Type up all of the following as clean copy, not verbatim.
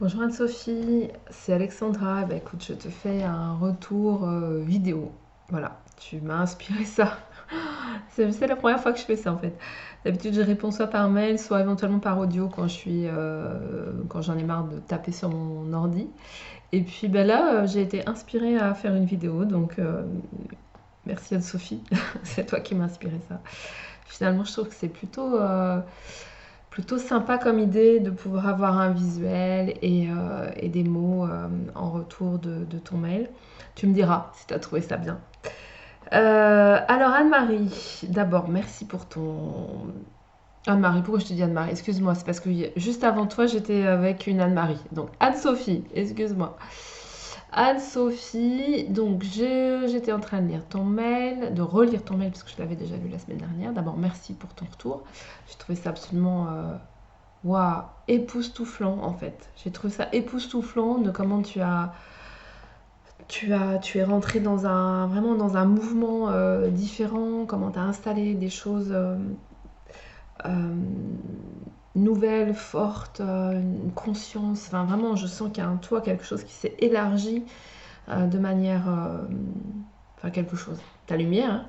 Bonjour Anne-Sophie, c'est Alexandra. Bah, écoute, je te fais un retour vidéo. Voilà, tu m'as inspiré ça. C'est la première fois que je fais ça en fait. D'habitude, je réponds soit par mail, soit éventuellement par audio quand j'en ai marre de taper sur mon ordi. Et puis bah, là, j'ai été inspirée à faire une vidéo, donc merci Anne-Sophie, c'est toi qui m'as inspiré ça. Finalement, je trouve que c'est plutôt sympa comme idée de pouvoir avoir un visuel et des mots en retour de ton mail. Tu me diras si tu as trouvé ça bien. Alors Anne-Marie, d'abord merci pour ton... Anne-Marie, pourquoi je te dis Anne-Marie? Excuse-moi, c'est parce que juste avant toi j'étais avec une Anne-Marie. Donc Anne-Sophie, excuse-moi. Anne-Sophie, donc j'étais en train de lire ton mail, de relire ton mail parce que je l'avais déjà lu la semaine dernière. D'abord merci pour ton retour. J'ai trouvé ça absolument waouh, époustouflant en fait. J'ai trouvé ça époustouflant de comment tu es rentré vraiment dans un mouvement différent, comment tu as installé des choses euh, nouvelles, fortes, une conscience. Enfin, vraiment, je sens qu'il y a en toi quelque chose qui s'est élargi de manière. Enfin, quelque chose. Ta lumière, hein,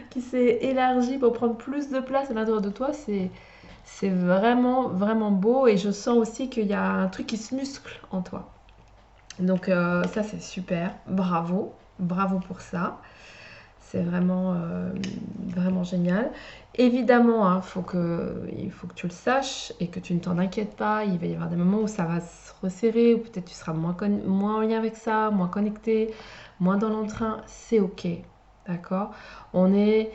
qui s'est élargie pour prendre plus de place à l'intérieur de toi, c'est vraiment, vraiment beau et je sens aussi qu'il y a un truc qui se muscle en toi. Donc ça c'est super, bravo, bravo pour ça. C'est vraiment, vraiment génial. Évidemment, hein, il faut que tu le saches et que tu ne t'en inquiètes pas. Il va y avoir des moments où ça va se resserrer, ou peut-être tu seras moins en lien avec ça, moins connecté, moins dans l'entrain. C'est ok, d'accord. On est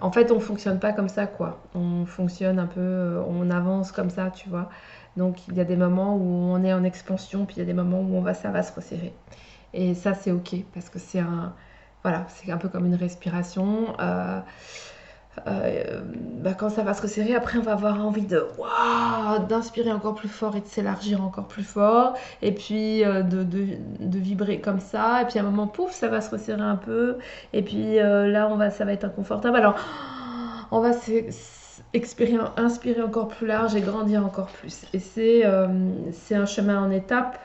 En fait, on fonctionne pas comme ça, quoi. On fonctionne un peu, on avance comme ça, tu vois. Donc, il y a des moments où on est en expansion, puis il y a des moments où ça va se resserrer. Et ça, c'est ok, parce que voilà, c'est un peu comme une respiration. Bah, quand ça va se resserrer, après, on va avoir envie waouh, d'inspirer encore plus fort et de s'élargir encore plus fort. Et puis, de vibrer comme ça. Et puis, à un moment, pouf, ça va se resserrer un peu. Et puis, là, ça va être inconfortable. Alors, on va inspirer encore plus large et grandir encore plus. Et c'est un chemin en étapes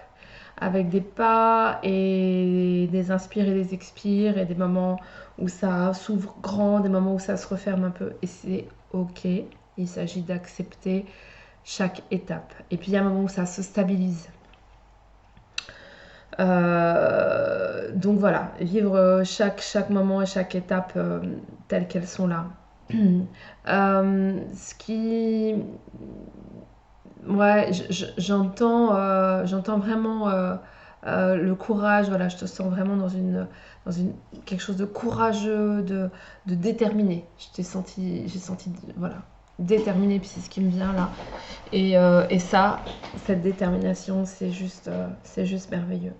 avec des pas et des inspires et des expires et des moments où ça s'ouvre grand, des moments où ça se referme un peu. Et c'est ok. Il s'agit d'accepter chaque étape. Et puis il y a un moment où ça se stabilise. Donc voilà, vivre chaque moment et chaque étape telles qu'elles sont là. Ce qui... Ouais, j'entends vraiment le courage. Voilà, je te sens vraiment dans quelque chose de courageux, de déterminé. J'ai senti, voilà, déterminé, puis c'est ce qui me vient là. Et ça, cette détermination, c'est juste merveilleux.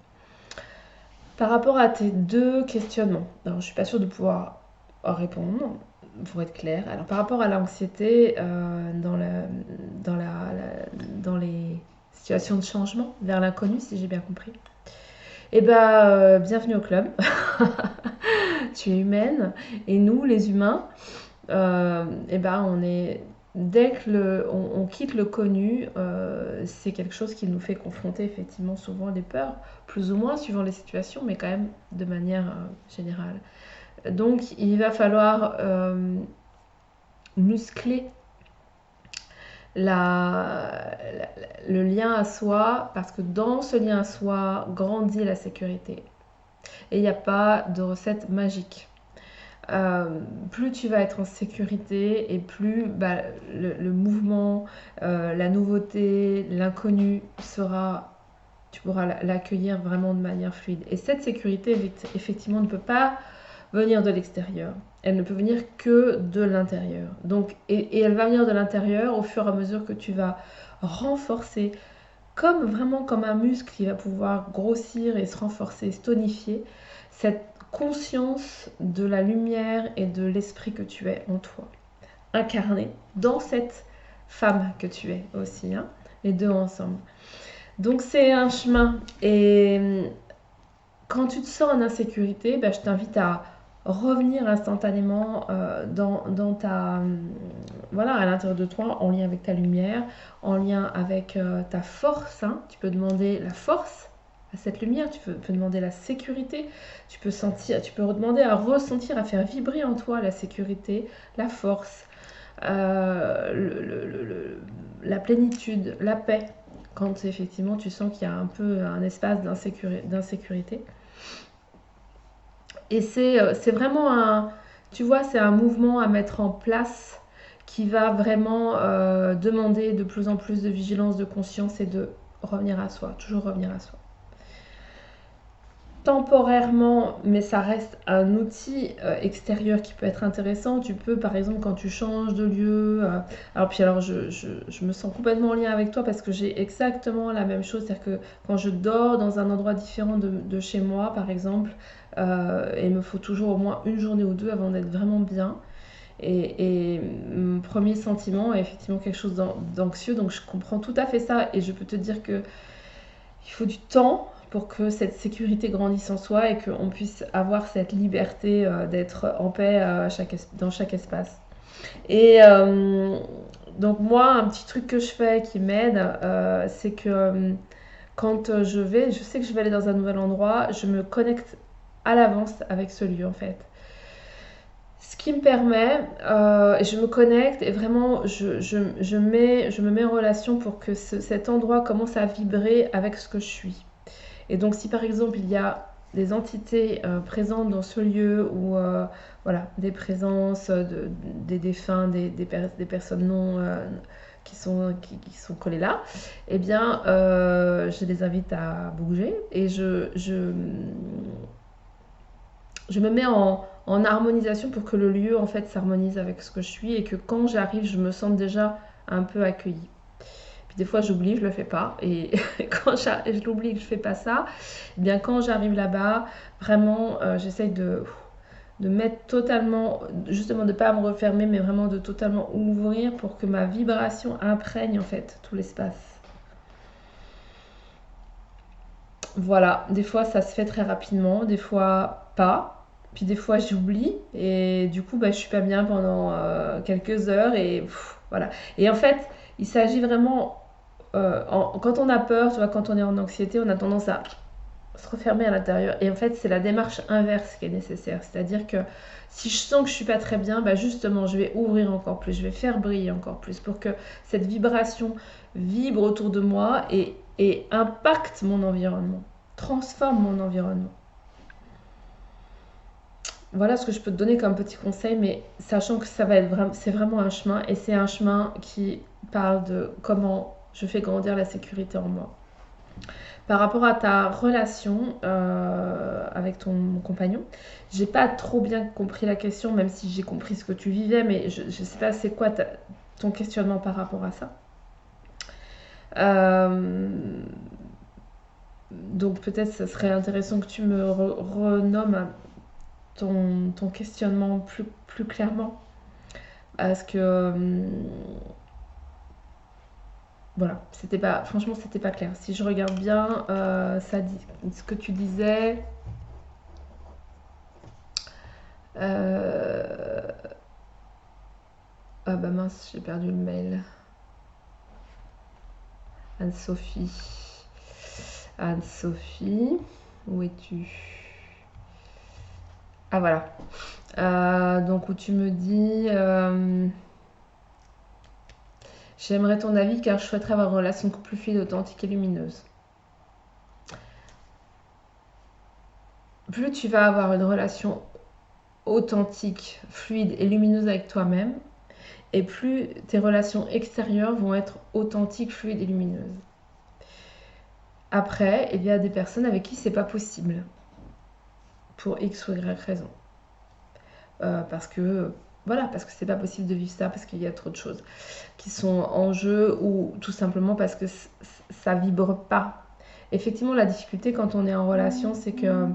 Par rapport à tes deux questionnements, alors je suis pas sûre de pouvoir en répondre, pour être clair. Alors par rapport à l'anxiété, dans les situations de changement vers l'inconnu, si j'ai bien compris. Eh ben, bienvenue au club. Tu es humaine et nous, les humains, eh ben, dès que on quitte le connu, c'est quelque chose qui nous fait confronter effectivement souvent des peurs, plus ou moins suivant les situations, mais quand même de manière générale. Donc il va falloir muscler le lien à soi, parce que dans ce lien à soi grandit la sécurité. Et il n'y a pas de recette magique. Plus tu vas être en sécurité et plus bah, le mouvement, la nouveauté, l'inconnu tu pourras l'accueillir vraiment de manière fluide. Et cette sécurité, effectivement, ne peut pas venir de l'extérieur. Elle ne peut venir que de l'intérieur. Donc, et elle va venir de l'intérieur au fur et à mesure que tu vas renforcer, vraiment comme un muscle qui va pouvoir grossir et se renforcer, se tonifier, cette conscience de la lumière et de l'esprit que tu es en toi, incarné dans cette femme que tu es aussi, hein, les deux ensemble. Donc c'est un chemin. Et quand tu te sens en insécurité, bah, je t'invite à revenir instantanément dans ta... voilà, à l'intérieur de toi, en lien avec ta lumière, en lien avec ta force. Hein. Tu peux demander la force à cette lumière, tu peux demander la sécurité, tu peux demander à ressentir, à faire vibrer en toi la sécurité, la force, la plénitude, la paix, quand effectivement tu sens qu'il y a un peu un espace d'insécurité. Et c'est vraiment tu vois, c'est un mouvement à mettre en place qui va vraiment demander de plus en plus de vigilance, de conscience et de revenir à soi, toujours revenir à soi. Temporairement, mais ça reste un outil extérieur qui peut être intéressant. Tu peux, par exemple, quand tu changes de lieu... alors, je me sens complètement en lien avec toi parce que j'ai exactement la même chose. C'est-à-dire que quand je dors dans un endroit différent de chez moi, par exemple, il me faut toujours au moins une journée ou deux avant d'être vraiment bien. Et mon premier sentiment est effectivement quelque chose d'anxieux. Donc, je comprends tout à fait ça. Et je peux te dire que il faut du temps pour que cette sécurité grandisse en soi et qu'on puisse avoir cette liberté d'être en paix dans chaque espace. Et donc moi, un petit truc que je fais qui m'aide, c'est que quand je sais que je vais aller dans un nouvel endroit, je me connecte à l'avance avec ce lieu en fait. Ce qui me permet, je me connecte et vraiment je me mets en relation pour que cet endroit commence à vibrer avec ce que je suis. Et donc si par exemple il y a des entités présentes dans ce lieu ou voilà, des présences des défunts, des personnes non qui sont collées là, eh bien je les invite à bouger et je me mets en harmonisation pour que le lieu en fait s'harmonise avec ce que je suis et que quand j'arrive je me sente déjà un peu accueillie. Puis des fois j'oublie, je le fais pas et quand je l'oublie que je fais pas ça, eh bien quand j'arrive là-bas, vraiment j'essaye de mettre totalement, justement de pas me refermer mais vraiment de totalement ouvrir pour que ma vibration imprègne en fait tout l'espace. Voilà, des fois ça se fait très rapidement, des fois pas. Puis des fois j'oublie et du coup je suis pas bien pendant quelques heures et voilà. Et en fait, il s'agit vraiment, quand on a peur, tu vois, quand on est en anxiété, on a tendance à se refermer à l'intérieur. Et en fait, c'est la démarche inverse qui est nécessaire. C'est-à-dire que si je sens que je suis pas très bien, justement, je vais ouvrir encore plus, je vais faire briller encore plus pour que cette vibration vibre autour de moi et impacte mon environnement, transforme mon environnement. Voilà ce que je peux te donner comme petit conseil, mais sachant que c'est vraiment un chemin, et c'est un chemin qui parle de comment je fais grandir la sécurité en moi. Par rapport à ta relation avec ton compagnon, j'ai pas trop bien compris la question, même si j'ai compris ce que tu vivais, mais je sais pas c'est quoi ton questionnement par rapport à ça. Donc peut-être ça serait intéressant que tu me renommes ton questionnement plus clairement. Parce que voilà, franchement c'était pas clair. Si je regarde bien, ça dit ce que tu disais. Ah bah mince, j'ai perdu le mail. Anne-Sophie. Anne-Sophie, où es-tu? Ah voilà. Donc où tu me dis j'aimerais ton avis car je souhaiterais avoir une relation plus fluide, authentique et lumineuse. Plus tu vas avoir une relation authentique, fluide et lumineuse avec toi-même, et plus tes relations extérieures vont être authentiques, fluides et lumineuses. Après, il y a des personnes avec qui c'est pas possible, pour X ou Y raison. Parce que c'est pas possible de vivre ça, parce qu'il y a trop de choses qui sont en jeu, ou tout simplement parce que ça vibre pas. Effectivement, la difficulté quand on est en relation, c'est que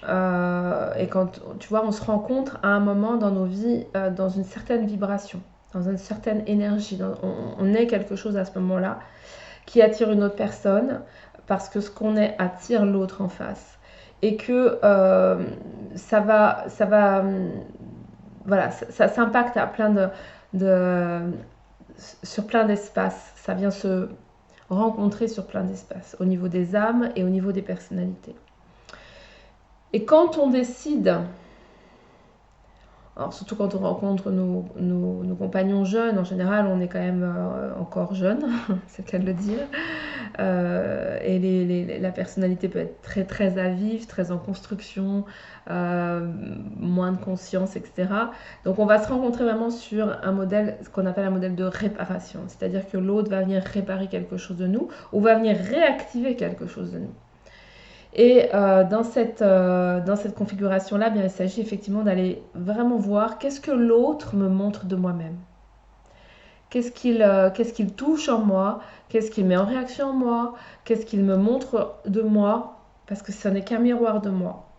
et quand tu vois, on se rencontre à un moment dans nos vies dans une certaine vibration, dans une certaine énergie, on est quelque chose à ce moment-là qui attire une autre personne parce que ce qu'on est attire l'autre en face. et que voilà, ça s'impacte à sur plein d'espaces. Ça vient se rencontrer sur plein d'espaces, au niveau des âmes et au niveau des personnalités. Et quand on décide, alors surtout quand on rencontre nos compagnons jeunes, en général on est quand même encore jeune, c'est le cas de le dire, et la personnalité peut être très très à vif, très en construction, moins de conscience, etc. Donc on va se rencontrer vraiment sur un modèle, ce qu'on appelle un modèle de réparation, c'est-à-dire que l'autre va venir réparer quelque chose de nous ou va venir réactiver quelque chose de nous. Et dans cette configuration-là, bien, il s'agit effectivement d'aller vraiment voir qu'est-ce que l'autre me montre de moi-même. Qu'est-ce qu'il touche en moi, qu'est-ce qu'il met en réaction en moi, qu'est-ce qu'il me montre de moi, parce que ce n'est qu'un miroir de moi.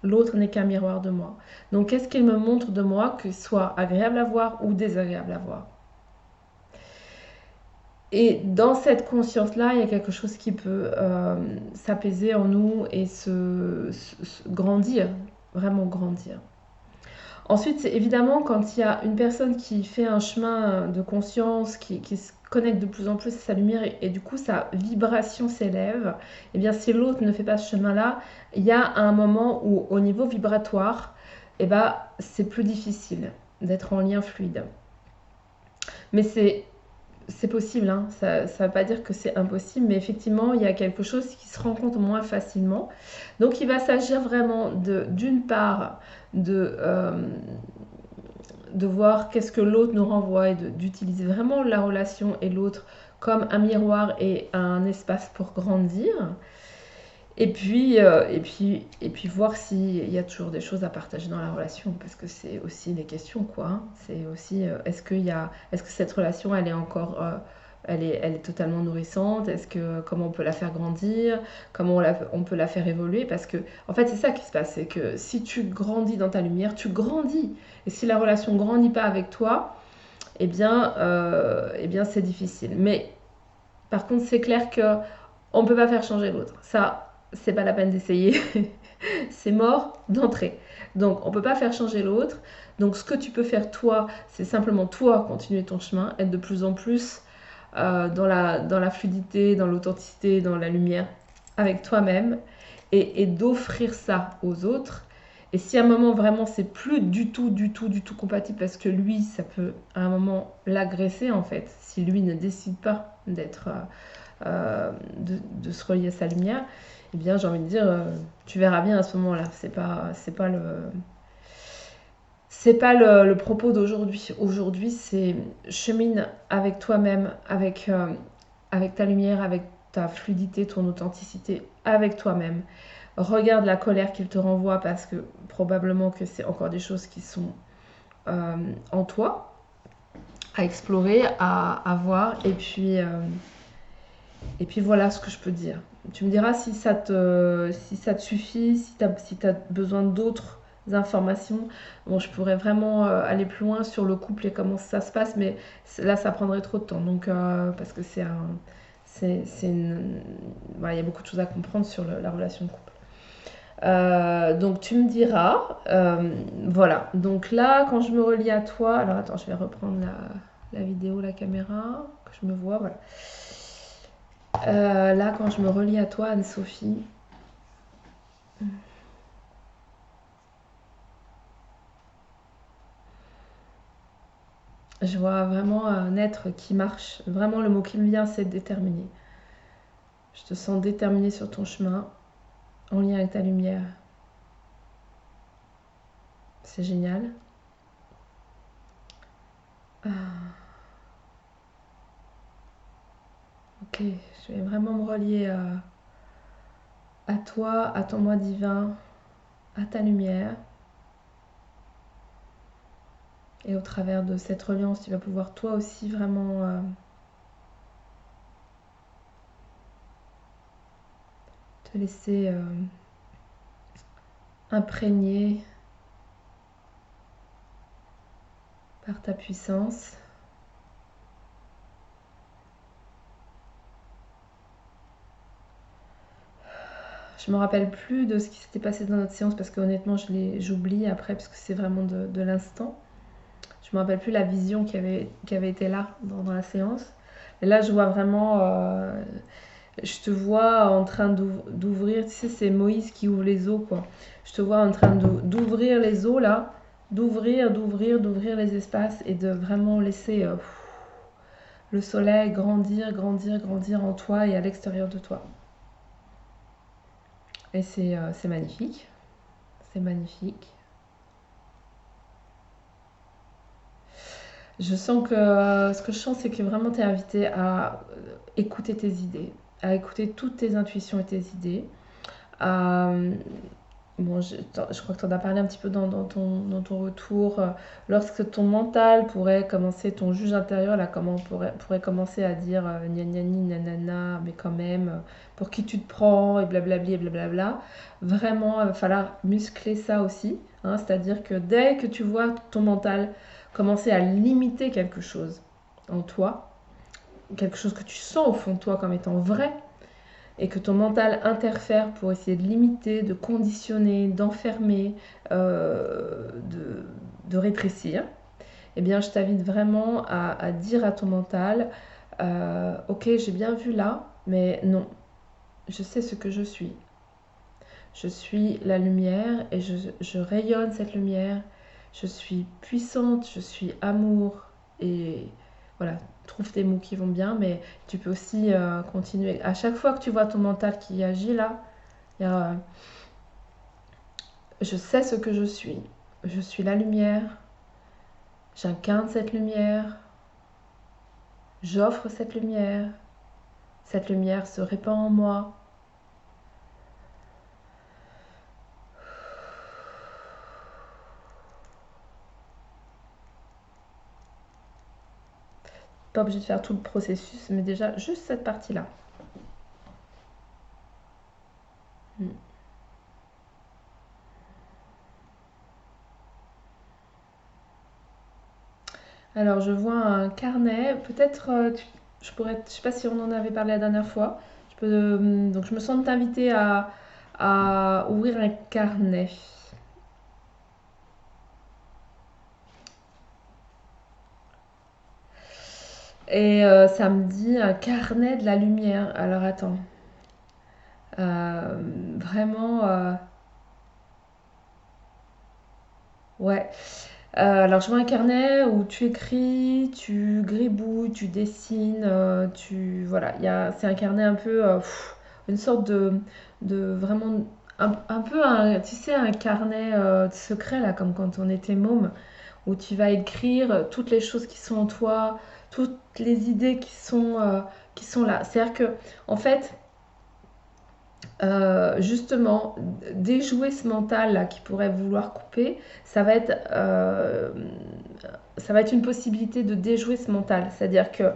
L'autre n'est qu'un miroir de moi. Donc qu'est-ce qu'il me montre de moi, que ce soit agréable à voir ou désagréable à voir. Et dans cette conscience-là, il y a quelque chose qui peut s'apaiser en nous et grandir, vraiment grandir. Ensuite, c'est évidemment quand il y a une personne qui fait un chemin de conscience, qui se connecte de plus en plus à sa lumière et du coup sa vibration s'élève, et bien si l'autre ne fait pas ce chemin-là, il y a un moment où au niveau vibratoire, c'est plus difficile d'être en lien fluide. Mais c'est possible, hein. Ça ne veut pas dire que c'est impossible, mais effectivement, il y a quelque chose qui se rencontre moins facilement. Donc, il va s'agir vraiment d'une part de voir qu'est-ce que l'autre nous renvoie et d'utiliser vraiment la relation et l'autre comme un miroir et un espace pour grandir. Et puis voir s'il y a toujours des choses à partager dans la relation, parce que c'est aussi des questions, quoi. Hein. C'est aussi, est-ce que cette relation, elle est encore, elle est totalement nourrissante? Comment on peut la faire grandir? Comment on peut la faire évoluer? Parce que, en fait, c'est ça qui se passe, c'est que si tu grandis dans ta lumière, tu grandis. Et si la relation ne grandit pas avec toi, eh bien c'est difficile. Mais, par contre, c'est clair que on ne peut pas faire changer l'autre. Ça, c'est pas la peine d'essayer. C'est mort d'entrée. Donc, on ne peut pas faire changer l'autre. Donc, ce que tu peux faire, toi, c'est simplement, toi, continuer ton chemin, être de plus en plus dans la fluidité, dans l'authenticité, dans la lumière, avec toi-même, et d'offrir ça aux autres. Et si à un moment, vraiment, c'est plus du tout compatible, parce que lui, ça peut, à un moment, l'agresser, en fait, si lui ne décide pas d'être... de se relier à sa lumière, eh bien j'ai envie de dire, tu verras bien à ce moment-là. C'est pas le propos d'aujourd'hui. Aujourd'hui, c'est chemine avec toi-même, avec ta lumière, avec ta fluidité, ton authenticité, avec toi-même. Regarde la colère qu'il te renvoie, parce que probablement que c'est encore des choses qui sont en toi, à explorer, à voir, et puis voilà ce que je peux dire. Tu me diras si ça te suffit, si tu as besoin d'autres informations. Bon, je pourrais vraiment aller plus loin sur le couple et comment ça se passe, mais là, ça prendrait trop de temps. Donc, parce que voilà, il y a beaucoup de choses à comprendre sur la relation de couple. Donc, tu me diras. Voilà. Donc là, quand je me relie à toi... Alors, attends, je vais reprendre la vidéo, la caméra, que je me vois. Voilà. Là, quand je me relie à toi, Anne-Sophie, je vois vraiment un être qui marche. Vraiment, le mot qui me vient, c'est déterminé. Je te sens déterminé sur ton chemin, en lien avec ta lumière. C'est génial. Ok, je vais vraiment me relier à toi, à ton moi divin, à ta lumière. Et au travers de cette reliance, tu vas pouvoir toi aussi vraiment te laisser imprégner par ta puissance. Je me rappelle plus de ce qui s'était passé dans notre séance parce que honnêtement j'oublie après parce que c'est vraiment de l'instant. Je me rappelle plus la vision qui avait été là dans la séance. Et là je vois vraiment, je te vois en train d'ouvrir, tu sais c'est Moïse qui ouvre les eaux quoi. Je te vois en train d'ouvrir les eaux là, d'ouvrir les espaces et de vraiment laisser le soleil grandir en toi et à l'extérieur de toi. Et c'est magnifique. C'est magnifique. Je sens que ce que je sens, c'est que vraiment tu es invité à écouter tes idées, à écouter toutes tes intuitions et tes idées. À, bon, je crois que tu en as parlé un petit peu dans ton retour. Lorsque ton mental pourrait commencer, ton juge intérieur là, comment pourrait commencer à dire gna gna ni nanana, mais quand même, pour qui tu te prends et blablabli et blablabla. Vraiment, il va falloir muscler ça aussi. Hein, c'est-à-dire que dès que tu vois ton mental commencer à limiter quelque chose en toi, quelque chose que tu sens au fond de toi comme étant vrai, et que ton mental interfère pour essayer de limiter, de conditionner, d'enfermer, de rétrécir, eh bien je t'invite vraiment à dire à ton mental, ok j'ai bien vu là, mais non, je sais ce que je suis. Je suis la lumière et je rayonne cette lumière. Je suis puissante, je suis amour. Et voilà, trouve tes mots qui vont bien, mais tu peux aussi continuer. À chaque fois que tu vois ton mental qui agit là, il y a, je sais ce que je suis. Je suis la lumière. J'incarne cette lumière. J'offre cette lumière. Cette lumière se répand en moi. Pas obligé de faire tout le processus, mais déjà juste cette partie-là. Mm. Alors, je vois un carnet. Peut-être, je sais pas si on en avait parlé la dernière fois. Donc, je me sens de t'inviter à ouvrir un carnet. Et ça me dit un carnet de la lumière. Alors, attends. Vraiment, ouais. Alors, je vois un carnet où tu écris, tu gribouilles, tu dessines, voilà, c'est un carnet un peu, une sorte de vraiment, un peu, tu sais, un carnet secret, là, comme quand on était môme, où tu vas écrire toutes les choses qui sont en toi, toutes les idées qui sont là. C'est-à-dire que, en fait, justement, déjouer ce mental là qui pourrait vouloir couper, ça va être une possibilité de déjouer ce mental. C'est-à-dire que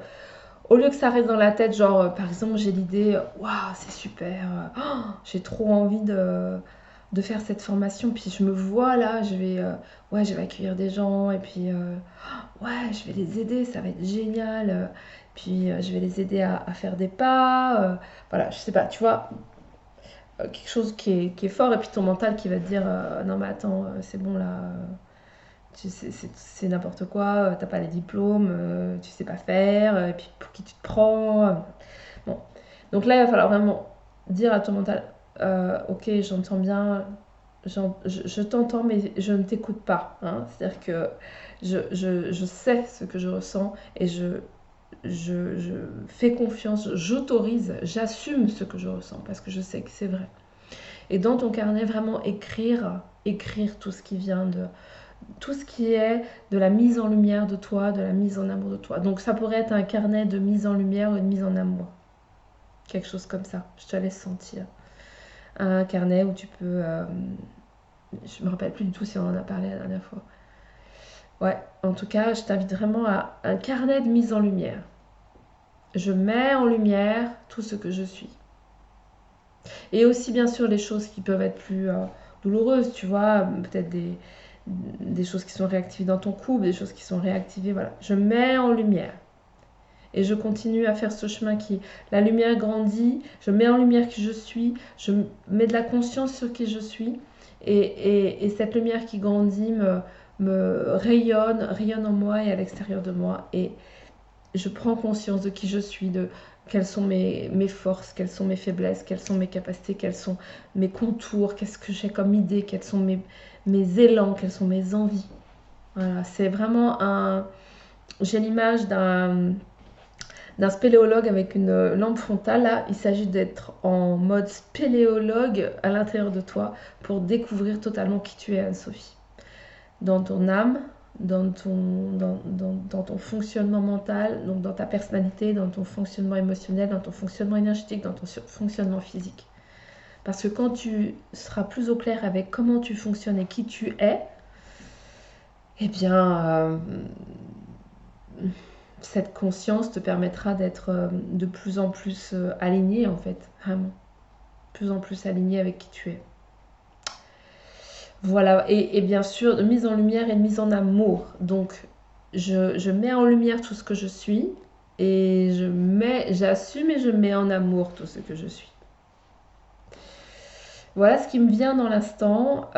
au lieu que ça reste dans la tête, genre par exemple j'ai l'idée, waouh c'est super, j'ai trop envie de faire cette formation, puis je me vois là, ouais, je vais accueillir des gens, et puis ouais, je vais les aider, ça va être génial, puis je vais les aider à faire des pas, voilà, je sais pas, tu vois, quelque chose qui est fort, et puis ton mental qui va te dire non mais attends c'est bon là, c'est n'importe quoi, t'as pas les diplômes, tu sais pas faire, et puis pour qui tu te prends, bon. Donc là il va falloir vraiment dire à ton mental ok j'entends bien, je t'entends mais je ne t'écoute pas, hein. C'est-à-dire que je sais ce que je ressens et je fais confiance, j'autorise, j'assume ce que je ressens parce que je sais que c'est vrai. Et dans ton carnet, vraiment écrire tout ce qui vient tout ce qui est de la mise en lumière de toi, de la mise en amour de toi. Donc ça pourrait être un carnet de mise en lumière ou de mise en amour. Quelque chose comme ça. Je te laisse sentir. Un carnet où tu peux... je me rappelle plus du tout si on en a parlé la dernière fois. Ouais, en tout cas, je t'invite vraiment à un carnet de mise en lumière. Je mets en lumière tout ce que je suis. Et aussi, bien sûr, les choses qui peuvent être plus douloureuses, tu vois, peut-être des choses qui sont réactivées dans ton couple, des choses qui sont réactivées, voilà. Je mets en lumière. et je continue à faire ce chemin la lumière grandit, je mets en lumière qui je suis, je mets de la conscience sur qui je suis, et cette lumière qui grandit me rayonne en moi et à l'extérieur de moi, et je prends conscience de qui je suis, de quelles sont mes forces, quelles sont mes faiblesses, quelles sont mes capacités, quels sont mes contours, qu'est-ce que j'ai comme idée, quels sont mes élans, quelles sont mes envies. Voilà, c'est vraiment j'ai l'image d'un spéléologue avec une lampe frontale. Là, il s'agit d'être en mode spéléologue à l'intérieur de toi pour découvrir totalement qui tu es, Anne-Sophie. Dans ton âme, dans ton fonctionnement mental, donc dans ta personnalité, dans ton fonctionnement émotionnel, dans ton fonctionnement énergétique, dans ton fonctionnement physique. Parce que quand tu seras plus au clair avec comment tu fonctionnes et qui tu es, eh bien, cette conscience te permettra d'être de plus en plus aligné, en fait, vraiment. De plus en plus aligné avec qui tu es. Voilà, et bien sûr, de mise en lumière et de mise en amour. Donc, je mets en lumière tout ce que je suis et j'assume et je mets en amour tout ce que je suis. Voilà ce qui me vient dans l'instant.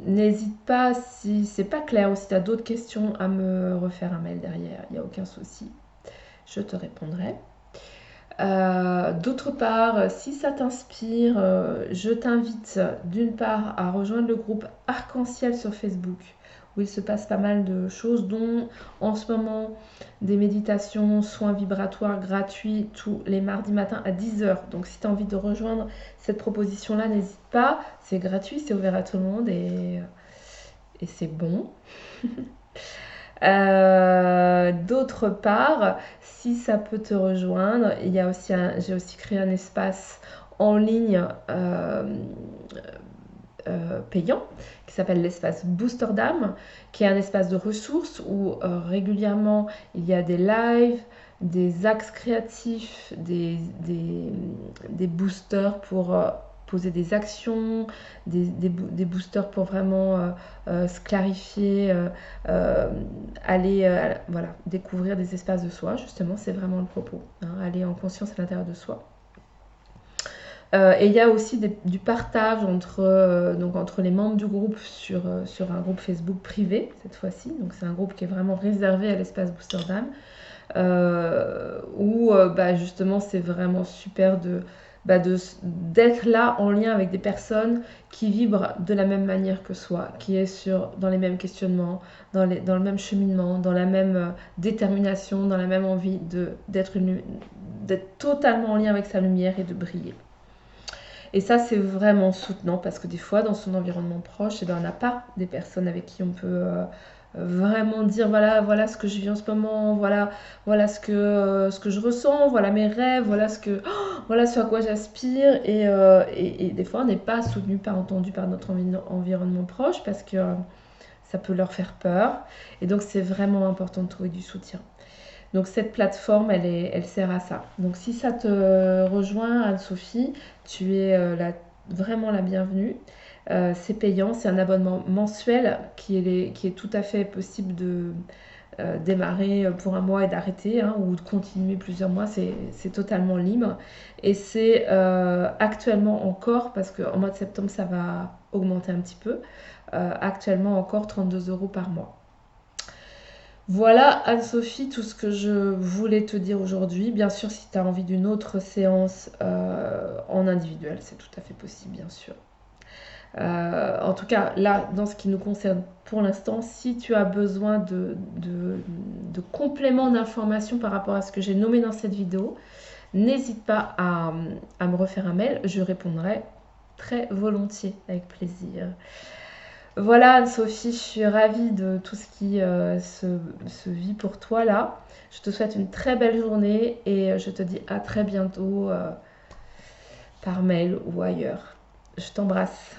N'hésite pas, si c'est pas clair ou si tu as d'autres questions, à me refaire un mail derrière. Il n'y a aucun souci. Je te répondrai. D'autre part, si ça t'inspire, je t'invite d'une part à rejoindre le groupe Arc-en-Ciel sur Facebook, où il se passe pas mal de choses, dont en ce moment des méditations, soins vibratoires gratuits tous les mardis matins à 10h. Donc si tu as envie de rejoindre cette proposition-là, n'hésite pas, c'est gratuit, c'est ouvert à tout le monde et c'est bon. D'autre part, si ça peut te rejoindre, j'ai aussi créé un espace en ligne payant qui s'appelle l'espace Booster d'âme, qui est un espace de ressources où régulièrement il y a des lives, des axes créatifs, des boosters pour poser des actions, des boosters pour vraiment se clarifier, aller voilà, découvrir des espaces de soi, justement, c'est vraiment le propos, hein, aller en conscience à l'intérieur de soi. Et il y a aussi du partage entre les membres du groupe sur un groupe Facebook privé, cette fois-ci. Donc c'est un groupe qui est vraiment réservé à l'espace Booster d'âme, où justement c'est vraiment super d'être là en lien avec des personnes qui vibrent de la même manière que soi, qui est dans les mêmes questionnements, dans le même cheminement, dans la même détermination, dans la même envie d'être totalement en lien avec sa lumière et de briller. Et ça, c'est vraiment soutenant parce que des fois, dans son environnement proche, on n'a pas des personnes avec qui on peut vraiment dire voilà ce que je vis en ce moment, voilà ce que je ressens, voilà mes rêves, voilà ce à quoi j'aspire. Et des fois, on n'est pas soutenu, pas entendu par notre environnement proche parce que ça peut leur faire peur. Et donc, c'est vraiment important de trouver du soutien. Donc cette plateforme, elle sert à ça. Donc si ça te rejoint, Anne-Sophie, tu es vraiment la bienvenue. C'est payant, c'est un abonnement mensuel qui est tout à fait possible de démarrer pour un mois et d'arrêter, hein, ou de continuer plusieurs mois, c'est totalement libre. Et c'est actuellement encore, parce qu'en mois de septembre ça va augmenter un petit peu, actuellement encore 32 € par mois. Voilà, Anne-Sophie, tout ce que je voulais te dire aujourd'hui. Bien sûr, si tu as envie d'une autre séance en individuel, c'est tout à fait possible, bien sûr. En tout cas, là, dans ce qui nous concerne pour l'instant, si tu as besoin de compléments d'informations par rapport à ce que j'ai nommé dans cette vidéo, n'hésite pas à me refaire un mail. Je répondrai très volontiers, avec plaisir. Voilà, Anne-Sophie, je suis ravie de tout ce qui se vit pour toi là. Je te souhaite une très belle journée et je te dis à très bientôt par mail ou ailleurs. Je t'embrasse.